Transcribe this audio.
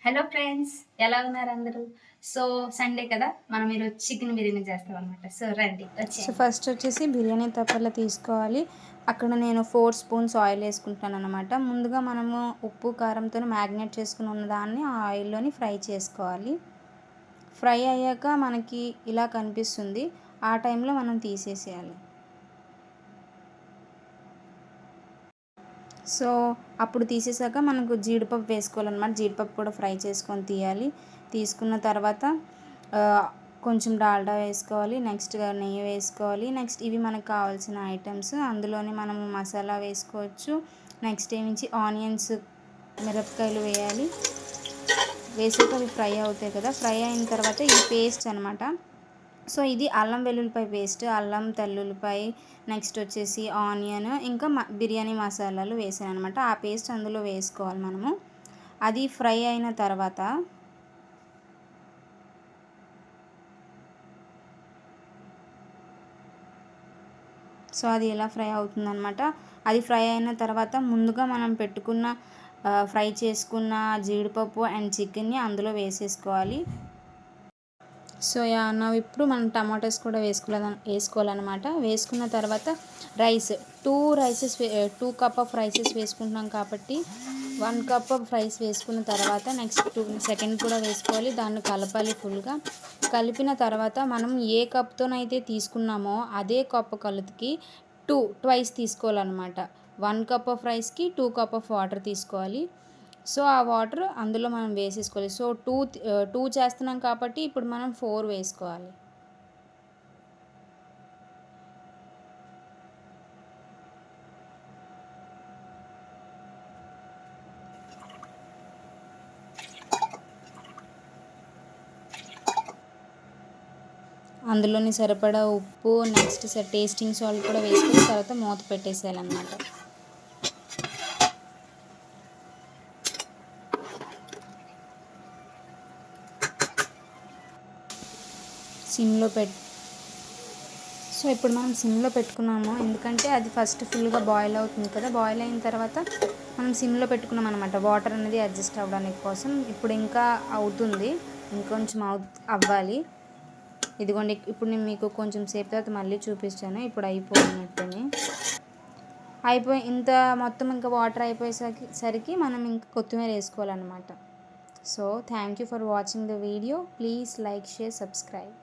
Hello friends, ఎలా ఉన్నారు అందరూ? సో సండే కదా, మనం ఈరోజు చికెన్ బిర్యానీ చేస్తాం అనమాట. సో రండి సో వచ్చేయండి. ఫస్ట్ వచ్చేసి బిర్యానీ తప్పల తీసుకోవాలి. అక్కడ నేను 4 స్పూన్స్ ఆయిల్ వేసుకుంటాను అనమాట. ముందుగా మనము ఉప్పు కారంతో మ్యాగ్నేట్ చేసుకుని ఉన్న దాన్ని ఆ ఆయిల్లోని ఫ్రై చేసుకోవాలి. ఫ్రై అయ్యాక మనకి ఇలా కనిపిస్తుంది. ఆ టైంలో మనం తీసేసేయాలి. సో అప్పుడు తీసేసాక మనకు జీడిపప్పు వేసుకోవాలన్నమాట. జీడిపప్పు కూడా ఫ్రై చేసుకొని తీయాలి. తీసుకున్న తర్వాత కొంచెం డాల్డా వేసుకోవాలి. నెక్స్ట్ నెయ్యి వేసుకోవాలి. నెక్స్ట్ ఇవి మనకు కావాల్సిన ఐటమ్స్. అందులోనే మనము మసాలా వేసుకోవచ్చు. నెక్స్ట్ ఏమించి ఆనియన్స్, మిరపకాయలు వేయాలి. వేసాక అవి ఫ్రై అవుతాయి కదా. ఫ్రై అయిన తర్వాత ఇది పేస్ట్ అనమాట. సో ఇది అల్లం వెల్లుల్లిపాయ పేస్ట్, అల్లం తెల్లుల్లిపాయ, నెక్స్ట్ వచ్చేసి ఆనియన్, ఇంకా బిర్యానీ మసాలాలు వేసాను అనమాట. ఆ పేస్ట్ అందులో వేసుకోవాలి మనము. అది ఫ్రై అయిన తర్వాత సో అది ఎలా ఫ్రై అవుతుందన్నమాట. అది ఫ్రై అయిన తర్వాత ముందుగా మనం పెట్టుకున్న ఫ్రై చేసుకున్న జీడిపప్పు అండ్ చికెన్ని అందులో వేసేసుకోవాలి. సో ఇప్పుడు మనం టమాటోస్ కూడా వేసుకోవాలన్నమాట. వేసుకున్న తర్వాత రైస్ 2 కప్ ఆఫ్ రైసెస్ వేసుకుంటున్నాం కాబట్టి 1 కప్ ఆఫ్ రైస్ వేసుకున్న తర్వాత నెక్స్ట్ సెకండ్ కూడా వేసుకోవాలి. దాన్ని కలపాలి ఫుల్గా. కలిపిన తర్వాత మనం ఏ కప్తోనైతే తీసుకున్నామో అదే కప్పు కొలతకి ట్వైస్ తీసుకోవాలన్నమాట. 1 కప్ ఆఫ్ రైస్కి 2 కప్ ఆఫ్ వాటర్ తీసుకోవాలి. సో ఆ వాటర్ అందులో మనం వేసేసుకోవాలి. సో టూ చేస్తున్నాం కాబట్టి ఇప్పుడు మనం 4 వేసుకోవాలి. అందులోని సరిపడా ఉప్పు, నెక్స్ట్ టేస్టింగ్ సాల్ట్ కూడా వేసుకుని తర్వాత మూత పెట్టేసేయాలన్నమాట. సిమ్లో సో ఇప్పుడు మనం సిమ్లో పెట్టుకున్నాము. ఎందుకంటే అది ఫస్ట్ ఫుల్గా బాయిల్ అవుతుంది కదా. బాయిల్ అయిన తర్వాత మనం సిమ్లో పెట్టుకున్నాం అనమాట. వాటర్ అనేది అడ్జస్ట్ అవ్వడానికి కోసం. ఇప్పుడు ఇంకా అవుతుంది, ఇంకొంచెం అవ్వాలి. ఇదిగోండి, ఇప్పుడు నేను మీకు కొంచెం సేపు తర్వాత మళ్ళీ చూపిస్తాను. ఇప్పుడు అయిపోయినట్టుని ఇంత మొత్తం ఇంకా వాటర్ అయిపోయేసరికి మనం ఇంకా కొత్తిమీర వేసుకోవాలన్నమాట. So thank you for watching the video. Please like, share, subscribe.